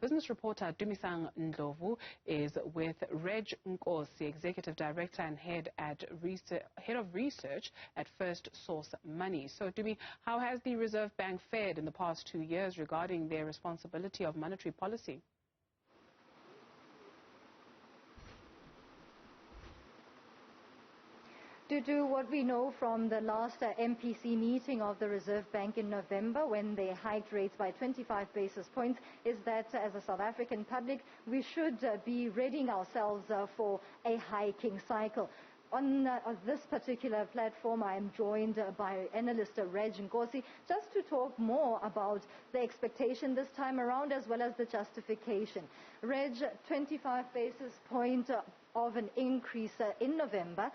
Business reporter Tumisang Ndlovu is with Redge Nkosi, Executive Director and Head of Research at First Source Money. So, Tumi, how has the Reserve Bank fared in the past 2 years regarding their responsibility of monetary policy? Due to what we know from the last MPC meeting of the Reserve Bank in November, when they hiked rates by 25 basis points, is that as a South African public, we should be readying ourselves for a hiking cycle. On this particular platform, I am joined by analyst Redge Nkosi just to talk more about the expectation this time around as well as the justification. Reg, 25 basis point of an increase in November.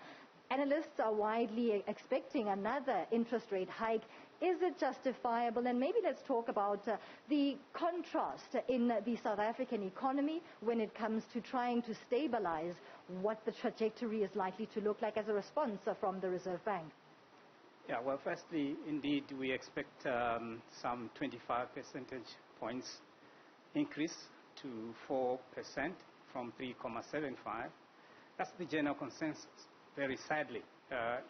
Analysts are widely expecting another interest rate hike. Is it justifiable? And maybe let's talk about the contrast in the South African economy when it comes to trying to stabilize what the trajectory is likely to look like as a response from the Reserve Bank. Yeah, well, firstly, indeed, we expect some 25 percentage points increase to 4% from 3.75. That's the general consensus. Very sadly,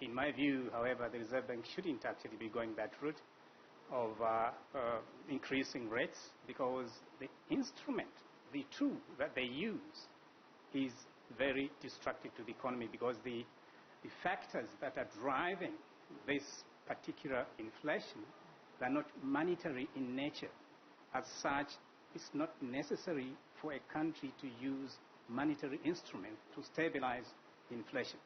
in my view, however, the Reserve Bank shouldn't actually be going that route of increasing rates, because the instrument, the tool that they use is very destructive to the economy, because the factors that are driving this particular inflation are not monetary in nature. As such, it's not necessary for a country to use monetary instrument to stabilize inflation.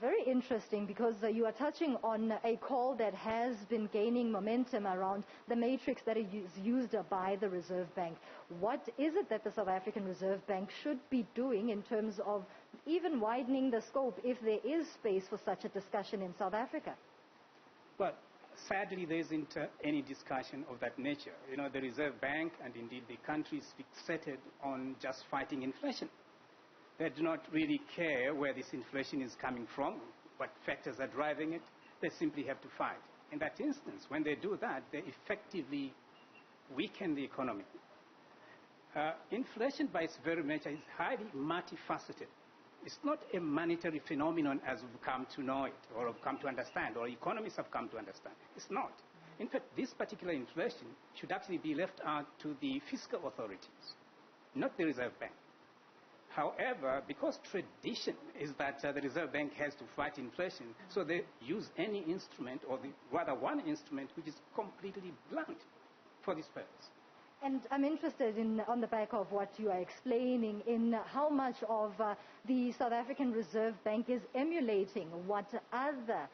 Very interesting, because you are touching on a call that has been gaining momentum around the matrix that is used by the Reserve Bank. What is it that the South African Reserve Bank should be doing in terms of even widening the scope if there is space for such a discussion in South Africa? Well, sadly, there isn't any discussion of that nature. You know, the Reserve Bank and indeed the country is fixated on just fighting inflation. They do not really care where this inflation is coming from, what factors are driving it. They simply have to fight. In that instance, when they do that, they effectively weaken the economy. Inflation by its very nature is highly multifaceted. It's not a monetary phenomenon as we've come to know it, or have come to understand, or economists have come to understand. It's not. In fact, this particular inflation should actually be left out to the fiscal authorities, not the Reserve Bank. However, because tradition is that the Reserve Bank has to fight inflation, so they use any instrument, or rather one instrument, which is completely blunt for this purpose. And I'm interested in, on the back of what you are explaining, in how much of the South African Reserve Bank is emulating what other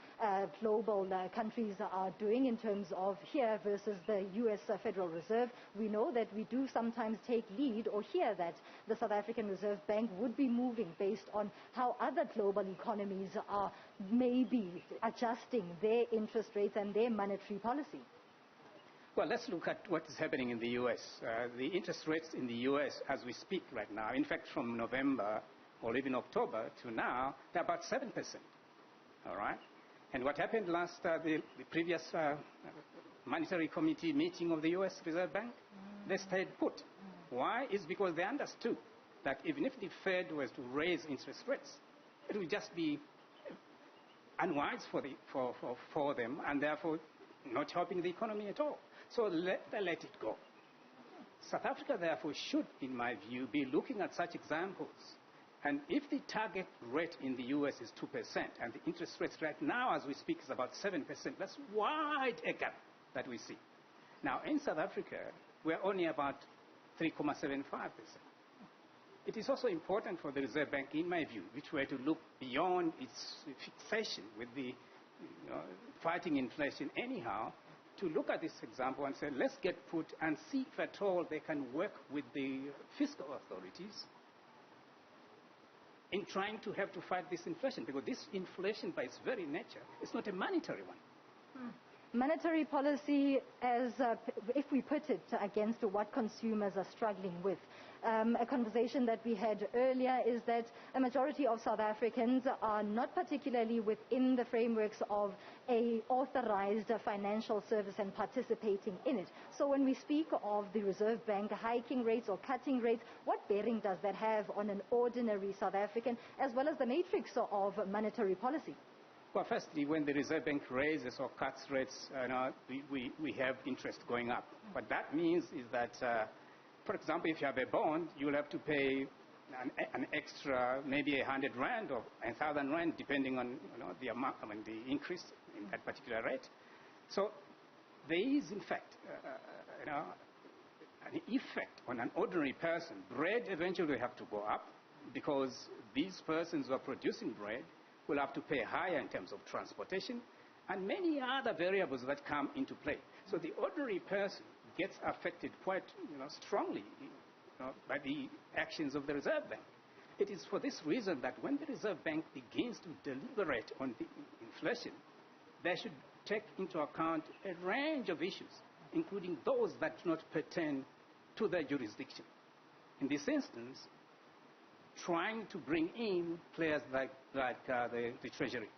global countries are doing in terms of here versus the U.S. Federal Reserve. We know that we do sometimes take lead or hear that the South African Reserve Bank would be moving based on how other global economies are maybe adjusting their interest rates and their monetary policy. Well, let's look at what is happening in the U.S. The interest rates in the U.S. as we speak right now, in fact, from November or even October to now, they're about 7%. All right? And what happened last, the previous monetary committee meeting of the U.S. Reserve Bank? They stayed put. Why? It's because they understood that even if the Fed was to raise interest rates, it would just be unwise for them, and therefore not helping the economy at all. So let it go. South Africa, therefore, should, in my view, be looking at such examples. And if the target rate in the U.S. is 2%, and the interest rates right now, as we speak, is about 7%, that's wide a gap that we see. Now, in South Africa, we're only about 3.75%. It is also important for the Reserve Bank, in my view, which were to look beyond its fixation with the fighting inflation anyhow, to look at this example and say, let's get put and see if at all they can work with the fiscal authorities in trying to have to fight this inflation, because this inflation by its very nature is not a monetary one. Monetary policy, if we put it against what consumers are struggling with. A conversation that we had earlier is that a majority of South Africans are not particularly within the frameworks of a authorized financial service and participating in it. So when we speak of the Reserve Bank hiking rates or cutting rates, what bearing does that have on an ordinary South African as well as the matrix of monetary policy? Well, firstly, when the Reserve Bank raises or cuts rates, we have interest going up. What that means is that, for example, if you have a bond, you will have to pay an extra, maybe 100 rand or 1,000 rand, depending on the amount, the increase in that particular rate. So there is, in fact, an effect on an ordinary person. Bread eventually will have to go up because these persons who are producing bread will have to pay higher in terms of transportation and many other variables that come into play. So the ordinary person gets affected quite strongly by the actions of the Reserve Bank. It is for this reason that when the Reserve Bank begins to deliberate on the inflation, they should take into account a range of issues, including those that do not pertain to their jurisdiction. In this instance, trying to bring in players like the Treasury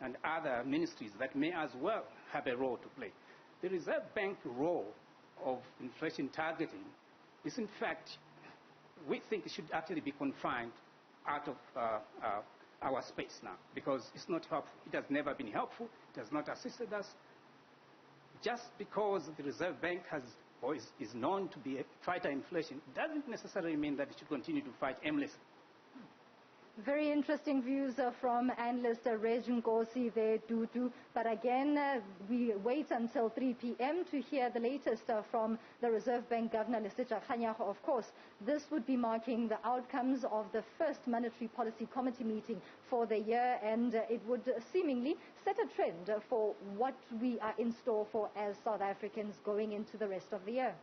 and other ministries that may as well have a role to play. The Reserve Bank role of inflation targeting is, in fact, we think it should actually be confined out of our space now, because it's not helpful. It has never been helpful. It has not assisted us. Just because the Reserve Bank has or is known to be a fighter inflation doesn't necessarily mean that it should continue to fight aimlessly. Very interesting views from analyst Redge Nkosi there, Dudu. But again, we wait until 3 p.m. to hear the latest from the Reserve Bank Governor, Lesetja Kganyago. Of course, this would be marking the outcomes of the first Monetary Policy Committee meeting for the year, and it would seemingly set a trend for what we are in store for as South Africans going into the rest of the year.